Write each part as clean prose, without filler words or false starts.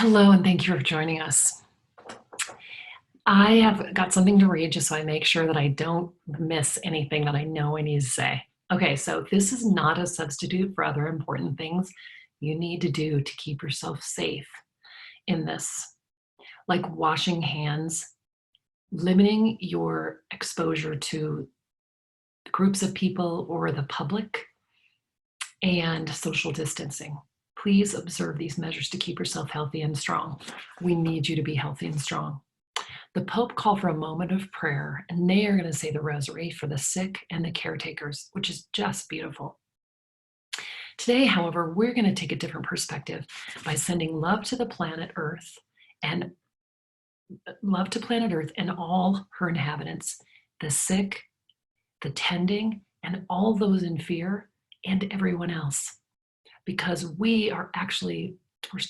Hello, and thank you for joining us. I have got something to read just so I make sure that I don't miss anything that I know I need to say. Okay, so this is not a substitute for other important things you need to do to keep yourself safe in this, like washing hands, limiting your exposure to groups of people or the public, and social distancing. Please observe these measures to keep yourself healthy and strong. We need you to be healthy and strong. The Pope called for a moment of prayer, and they are going to say the rosary for the sick and the caretakers, which is just beautiful. Today, however, we're going to take a different perspective by sending love to the planet Earth and love to planet Earth and all her inhabitants, the sick, the tending, and all those in fear, and everyone else. Because we're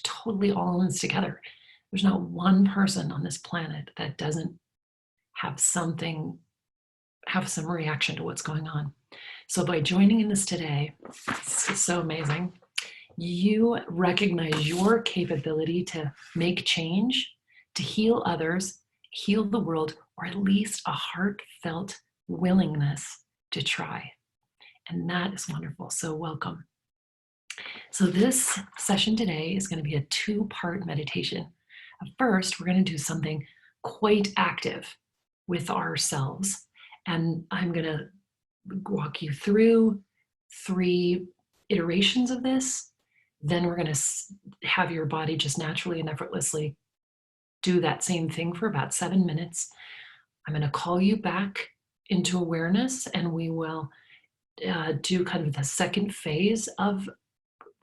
totally all in this together. There's not one person on this planet that doesn't have some reaction to what's going on. So by joining in this today, it's so amazing. You recognize your capability to make change, to heal others, heal the world, or at least a heartfelt willingness to try. And that is wonderful. So welcome. So this session today is going to be a two-part meditation. First, we're going to do something quite active with ourselves. And I'm going to walk you through 3 iterations of this. Then we're going to have your body just naturally and effortlessly do that same thing for about 7 minutes. I'm going to call you back into awareness, and we will do kind of the second phase of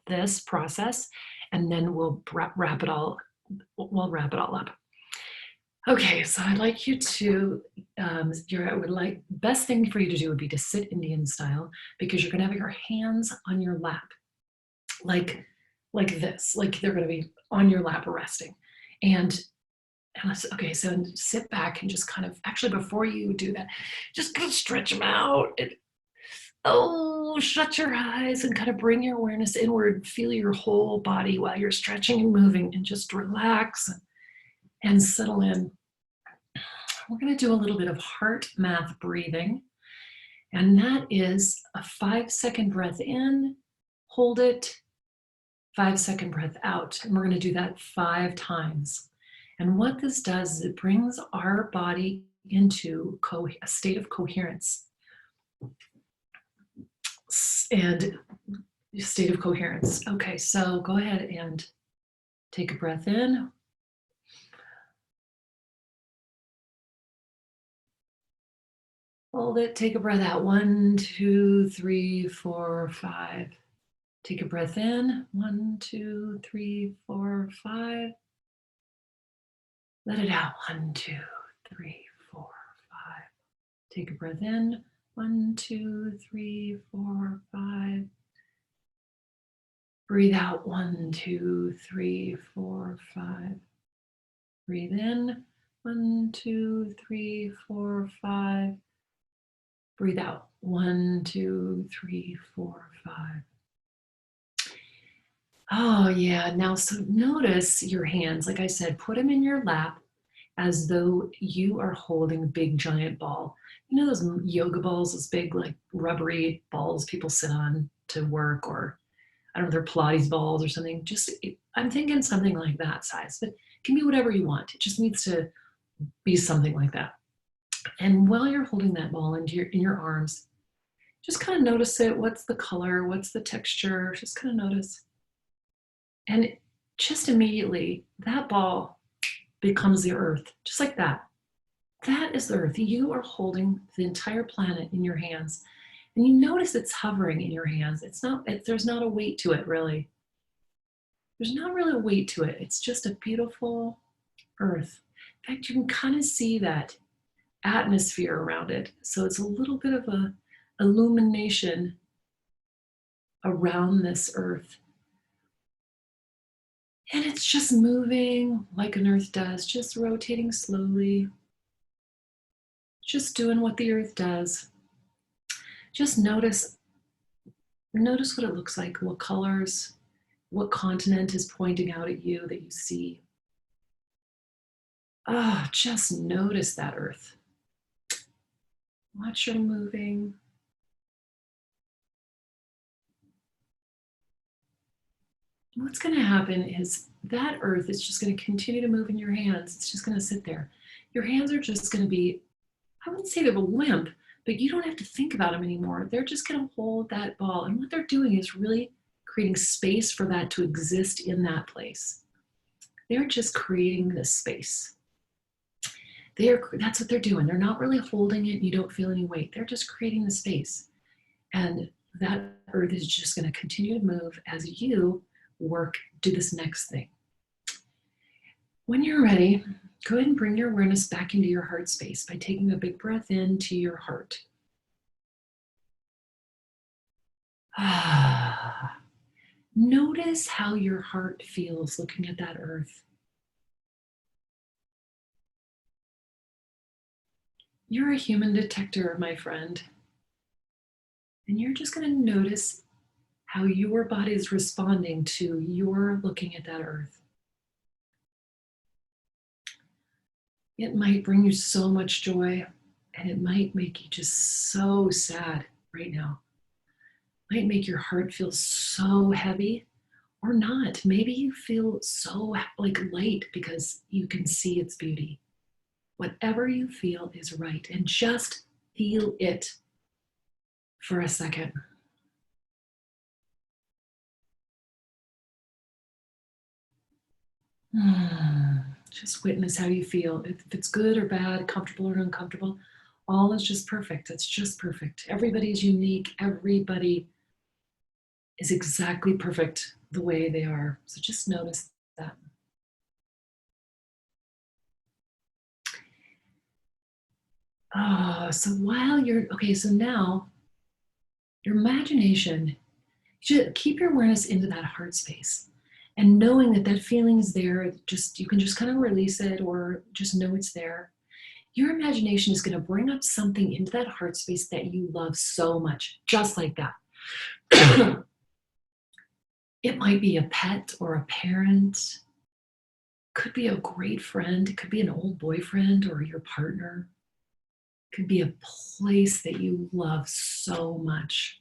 this process, and then we'll wrap it all up. Okay, so I'd like you to, best thing for you to do would be to sit Indian style, because you're gonna have your hands on your lap, like this, like they're gonna be on your lap resting. And okay, so sit back and just kind of, actually before you do that, just kind of stretch them out. Shut your eyes and kind of bring your awareness inward. Feel your whole body while you're stretching and moving, and just relax and settle in. We're going to do a little bit of heart math breathing, and that is a 5-second breath in, hold it, 5-second breath out, and we're going to do that 5 times. And what this does is it brings our body into a state of coherence. Okay, so go ahead and take a breath in. Hold it, take a breath out. 1, 2, 3, 4, 5. Take a breath in. 1, 2, 3, 4, 5. Let it out. 1, 2, 3, 4, 5. Take a breath in. 1, 2, 3, 4, 5. Breathe out. 1, 2, 3, 4, 5. Breathe in. 1, 2, 3, 4, 5. Breathe out. 1, 2, 3, 4, 5. Oh yeah, now so notice your hands. Like I said, put them in your lap as though you are holding a big giant ball. You know those yoga balls, those big like rubbery balls people sit on to work, or I don't know, they're Pilates balls or something. I'm thinking something like that size, but it can be whatever you want. It just needs to be something like that. And while you're holding that ball in your arms, just kind of notice it. What's the color? What's the texture? Just kind of notice. And just immediately, that ball becomes the earth, just like that. That is the earth. You are holding the entire planet in your hands. And you notice it's hovering in your hands. There's not a weight to it, really. There's not really a weight to it. It's just a beautiful earth. In fact, you can kind of see that atmosphere around it. So it's a little bit of a illumination around this earth. And it's just moving like an earth does, just rotating slowly, just doing what the earth does. Just notice what it looks like, what colors, What continent is pointing out at you that you see? Ah, just notice that earth. Watch her moving. What's going to happen is that earth is just going to continue to move in your hands. It's just going to sit there. Your hands are just going to be, I wouldn't say they're limp, but you don't have to think about them anymore. They're just going to hold that ball. And what they're doing is really creating space for that to exist in that place. They're just creating this space. That's what they're doing. They're not really holding it and you don't feel any weight. They're just creating the space. And that earth is just going to continue to move as you do this next thing. When you're ready, go ahead and bring your awareness back into your heart space by taking a big breath into your heart. Notice how your heart feels looking at that earth. You're a human detector, my friend. And you're just going to notice how your body is responding to your looking at that earth. It might bring you so much joy, and it might make you just so sad right now. It might make your heart feel so heavy, or not. Maybe you feel so like light because you can see its beauty. Whatever you feel is right, and just feel it for a second. Just witness how you feel. If it's good or bad, comfortable or uncomfortable, all is just perfect. It's just perfect. Everybody's unique. Everybody is exactly perfect the way they are. So just notice that. So while so now your imagination, just keep your awareness into that heart space. And knowing that that feeling is there, you can just kind of release it or just know it's there. Your imagination is going to bring up something into that heart space that you love so much, just like that. It might be a pet or a parent. Could be a great friend. It could be an old boyfriend or your partner. It could be a place that you love so much.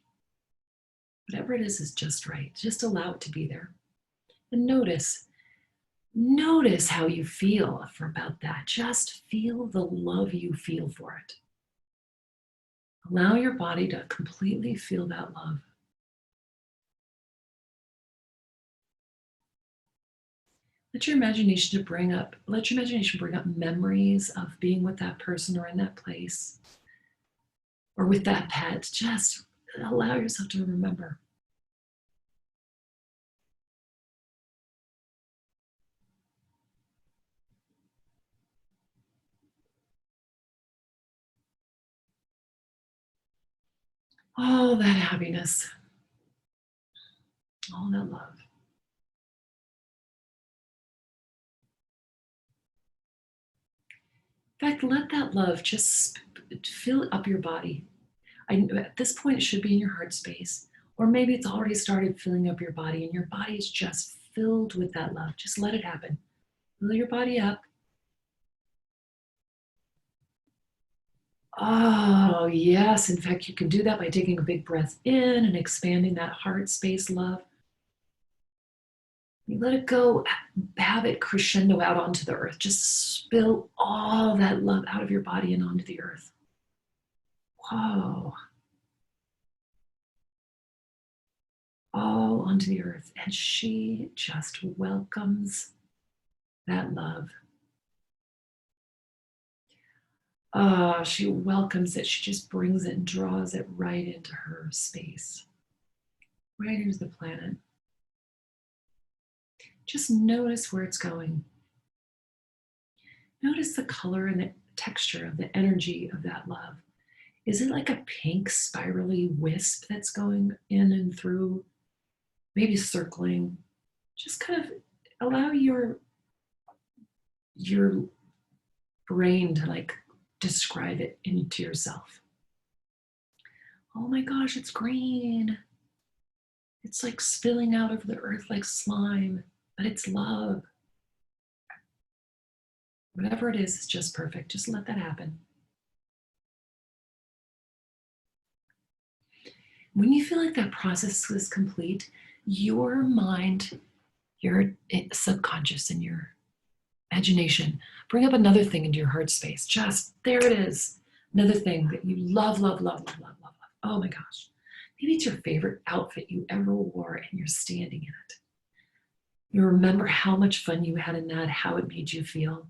Whatever it is just right. Just allow it to be there. And notice how you feel about that. Just feel the love you feel for it. Allow your body to completely feel that love. Let your imagination bring up memories of being with that person or in that place or with that pet. Just allow yourself to remember. All that happiness, all that love. In fact, let that love just fill up your body. At this point, it should be in your heart space, or maybe it's already started filling up your body and your body is just filled with that love. Just let it happen. Fill your body up. Oh, yes. In fact, you can do that by taking a big breath in and expanding that heart space love. You let it go, have it crescendo out onto the earth. Just spill all that love out of your body and onto the earth. Whoa. All onto the earth. And she just welcomes that love. She welcomes it. She just brings it and draws it right into her space, right into the planet. Just notice where it's going. Notice the color and the texture of the energy of that love. Is it like a pink spirally wisp that's going in and through, maybe circling? Just kind of allow your brain to like describe it into yourself. Oh my gosh, it's green. It's like spilling out over the earth like slime, but it's love. Whatever it is just perfect. Just let that happen. When you feel like that process is complete, your mind, your subconscious, and your imagination bring up another thing into your heart space. Just there it is. Another thing that you love, love, love, love, love, love, love. Oh my gosh. Maybe it's your favorite outfit you ever wore and you're standing in it. You remember how much fun you had in that, how it made you feel.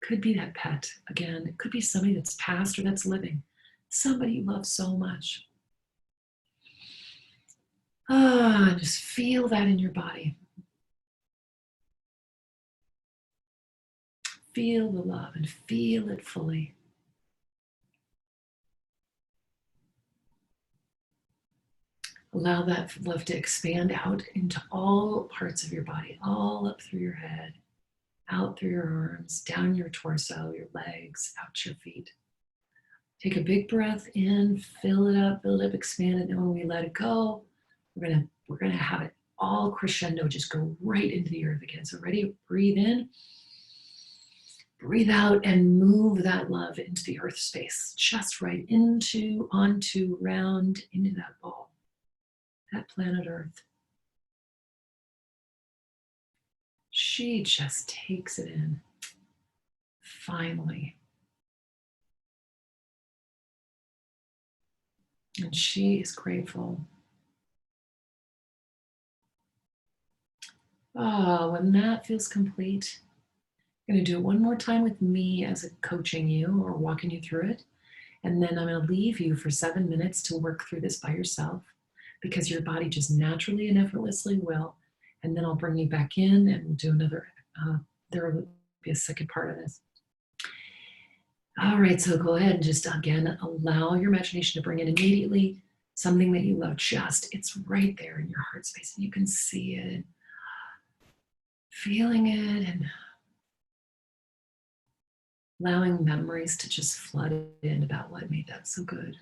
Could be that pet, again. It could be somebody that's passed or that's living. Somebody you love so much. Just feel that in your body. Feel the love and feel it fully. Allow that love to expand out into all parts of your body, all up through your head, out through your arms, down your torso, your legs, out your feet. Take a big breath in, fill it up, expand it. And when we let it go, we're gonna have it all crescendo, just go right into the earth again. So ready? Breathe in, breathe out, and move that love into the earth space, just right into, onto, round, into that ball, that planet Earth. She just takes it in. Finally. And she is grateful. When that feels complete, I'm going to do it one more time with me as a coaching you or walking you through it. And then I'm going to leave you for 7 minutes to work through this by yourself because your body just naturally and effortlessly will. And then I'll bring you back in and we'll do another, there will be a second part of this. All right, so go ahead and just again, allow your imagination to bring in immediately something that you love. It's right there in your heart space. You can see it, feeling it, and allowing memories to just flood in about what made that so good.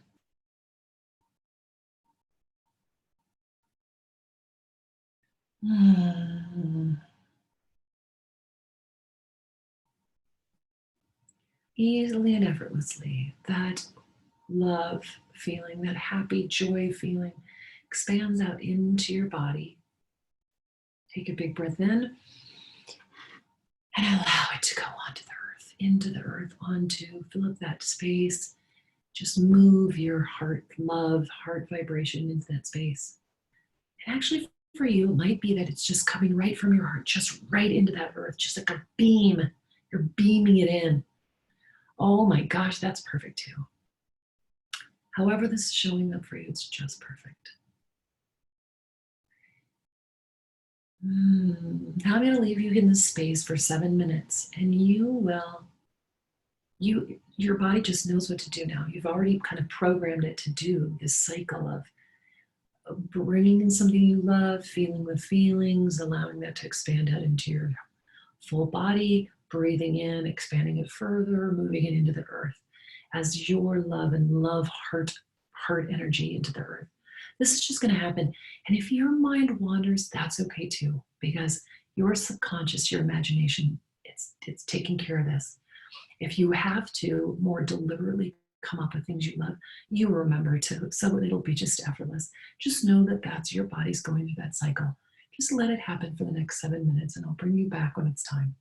Easily and effortlessly, that love feeling, that happy joy feeling expands out into your body. Take a big breath in and allow it to go onto the earth, into the earth, onto, fill up that space. Just move your heart love, heart vibration into that space. And actually, for you, it might be that it's just coming right from your heart, just right into that earth, just like a beam. You're beaming it in. Oh my gosh, that's perfect too. However this is showing up for you, it's just perfect. Now I'm going to leave you in this space for 7 minutes, and your body just knows what to do now. You've already kind of programmed it to do this cycle of bringing in something you love, feeling with feelings, allowing that to expand out into your full body, breathing in, expanding it further, moving it into the earth as your love and love heart energy into the earth. This is just going to happen. And if your mind wanders, that's okay too, because your subconscious, your imagination, it's taking care of this. If you have to more deliberately come up with things you love, you remember to, so it'll be just effortless. Just know that that's your body's going through that cycle. Just let it happen for the next 7 minutes and I'll bring you back when it's time.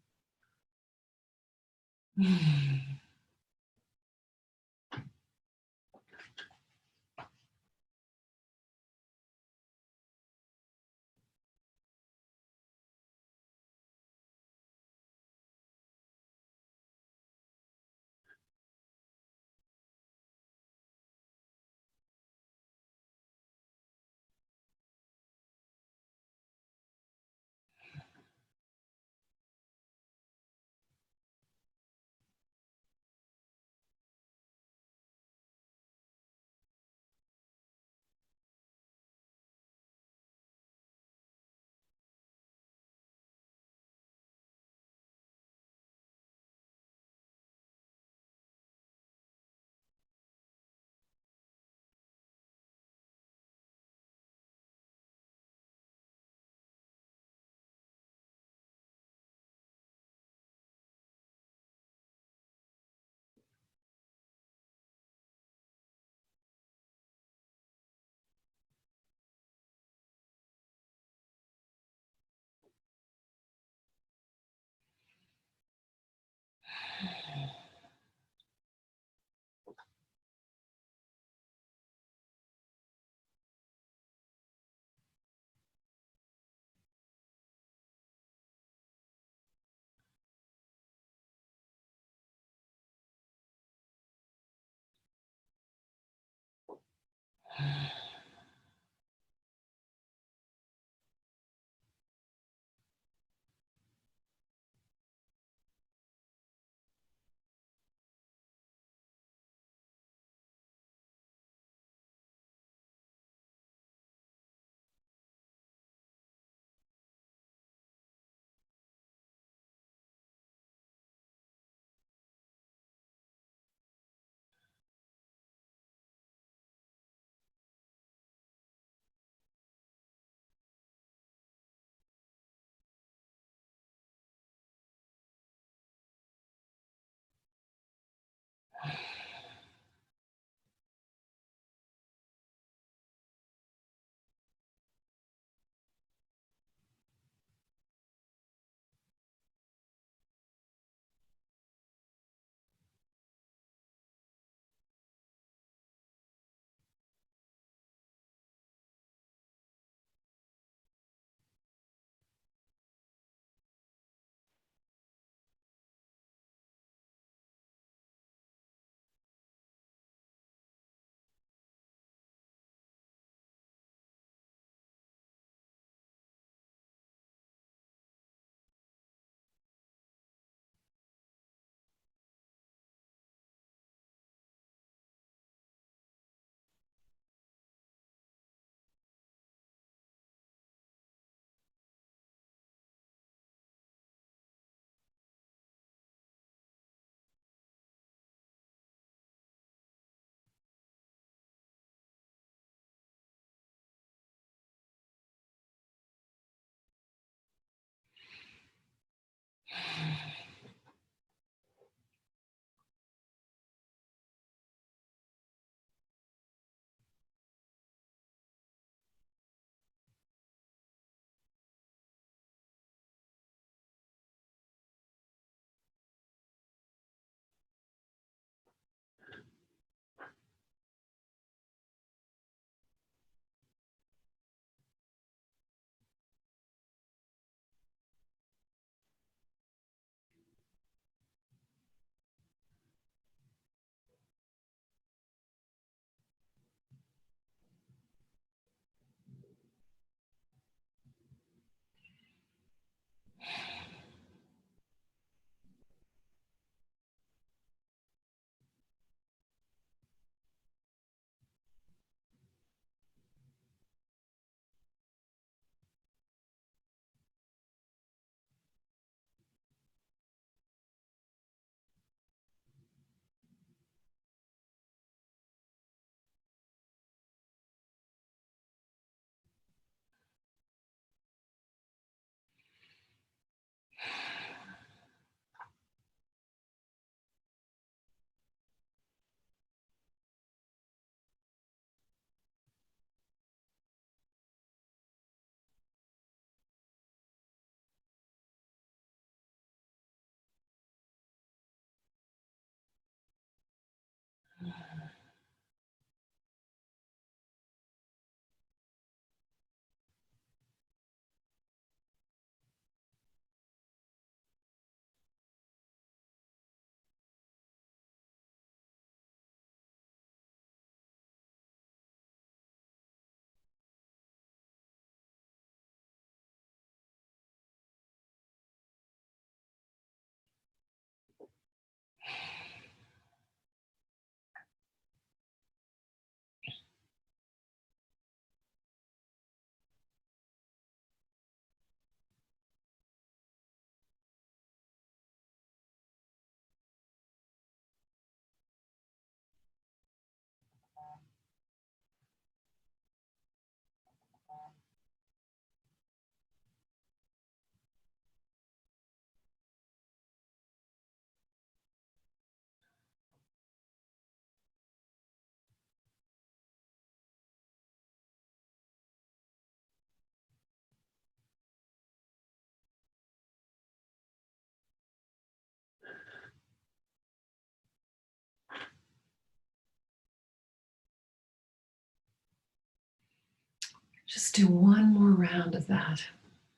Just do one more round of that.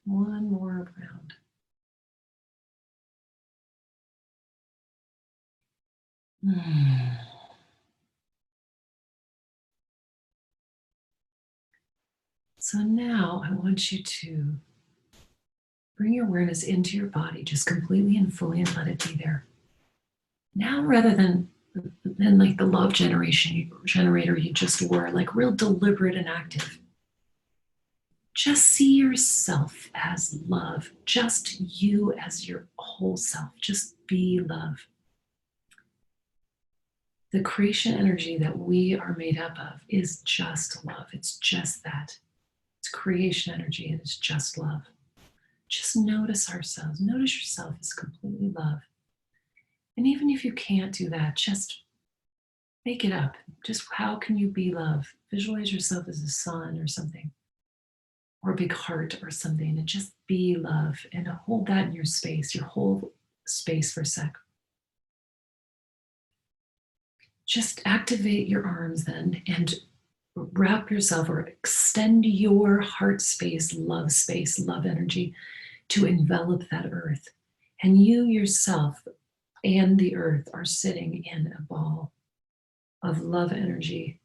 One more round. So now I want you to bring your awareness into your body, just completely and fully, and let it be there. Now, rather than like the love generator you just were, like real deliberate and active, just see yourself as love, just you as your whole self. Just be love. The creation energy that we are made up of is just love. It's just that. It's creation energy and it's just love. Just notice ourselves. Notice yourself as completely love. And even if you can't do that, just make it up. Just how can you be love? Visualize yourself as a sun or something, or a big heart or something, and just be love and hold that in your space, your whole space for a sec. Just activate your arms then and wrap yourself or extend your heart space, love energy to envelop that earth. And you yourself and the earth are sitting in a ball of love energy.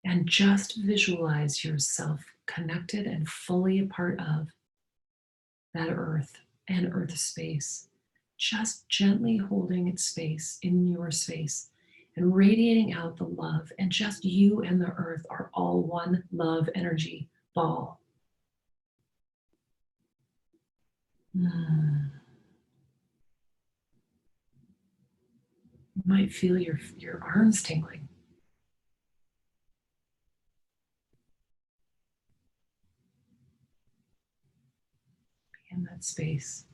And just visualize yourself connected and fully a part of that earth and earth space. Just gently holding its space in your space and radiating out the love. And just you and the earth are all one love energy ball. You might feel your arms tingling. Be in that space.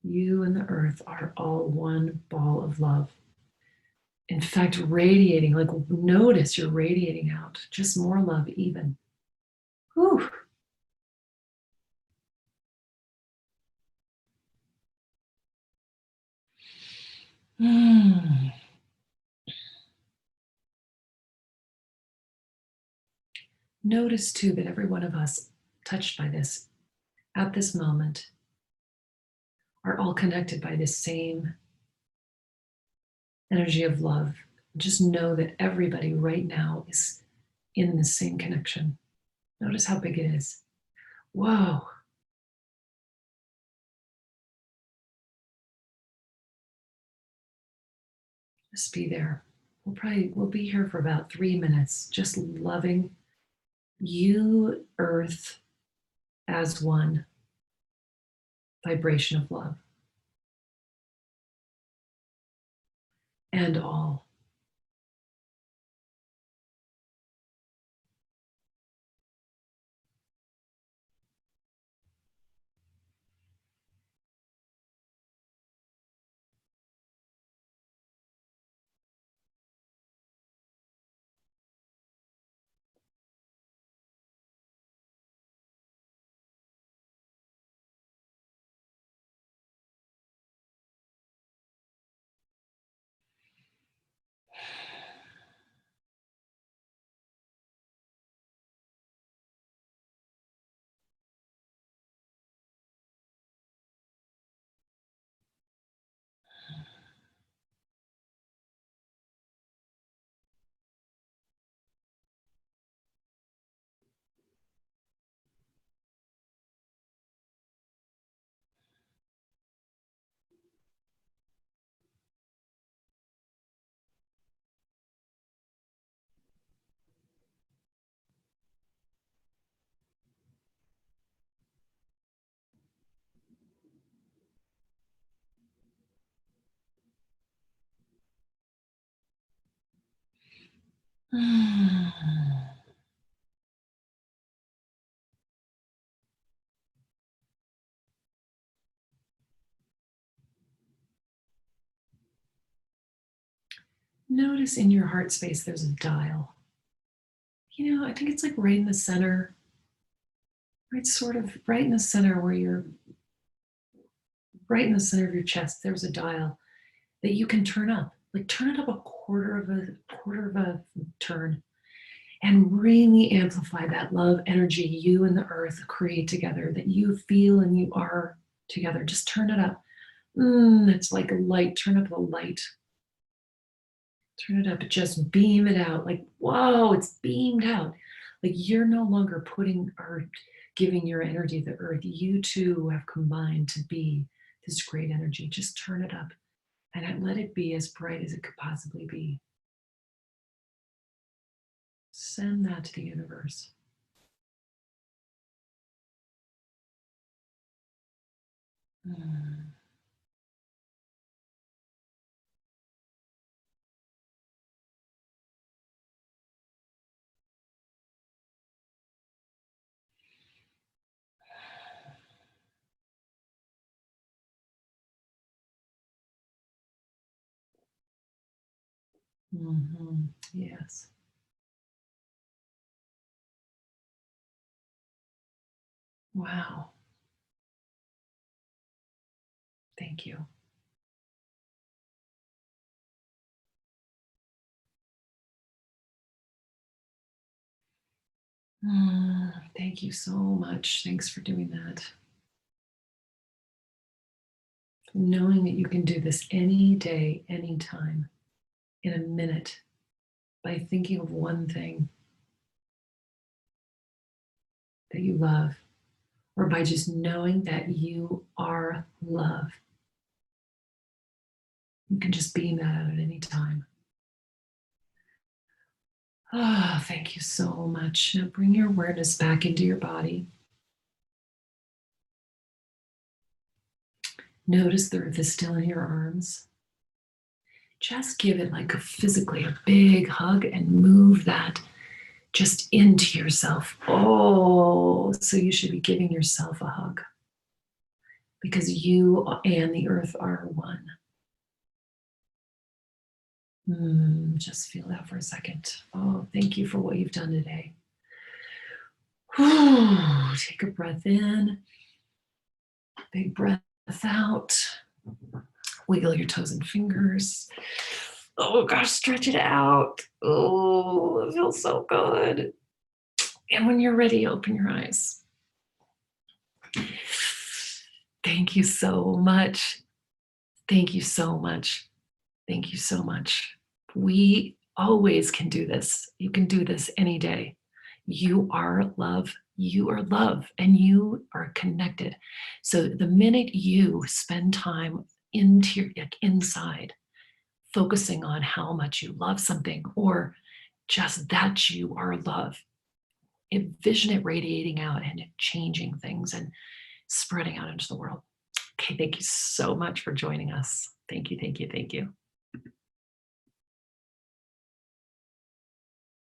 You and the earth are all one ball of love. In fact, radiating, like notice you're radiating out, just more love even. Whew. Notice too that every one of us touched by this at this moment are all connected by this same energy of love. Just know that everybody right now is in the same connection. Notice how big it is. Whoa. Just be there. We'll be here for about 3 minutes, just loving you, earth, as one vibration of love. And all. Notice in your heart space there's a dial. I think it's like right in the center, right sort of right in the center where you're right in the center of your chest, there's a dial that you can turn up. Like turn it up a quarter of a turn. and really amplify that love energy you and the earth create together, that you feel and you are together. Just turn it up. It's like a light. Turn up the light. Turn it up. Just beam it out. Like, whoa, it's beamed out. Like you're no longer putting or giving your energy to the earth. You two have combined to be this great energy. Just turn it up and let it be as bright as it could possibly be. Send that to the universe. Yes. Wow. Thank you. Thank you so much. Thanks for doing that. Knowing that you can do this any day, anytime, in a minute, by thinking of one thing that you love, or by just knowing that you are love. You can just beam that out at any time. Ah, thank you so much. Now bring your awareness back into your body. Notice the earth is still in your arms. Just give it like physically a big hug and move that just into yourself. Oh, so you should be giving yourself a hug because you and the earth are one. Just feel that for a second. Oh, thank you for what you've done today. Take a breath in, big breath out. Wiggle your toes and fingers. Oh gosh, stretch it out. Oh, it feels so good. And when you're ready, open your eyes. Thank you so much. Thank you so much. Thank you so much. We always can do this. You can do this any day. You are love. You are love and you are connected. So the minute you spend time into your inside, focusing on how much you love something or just that you are love, envision it radiating out and changing things and spreading out into the world. Okay, thank you so much for joining us. Thank you, thank you, thank you.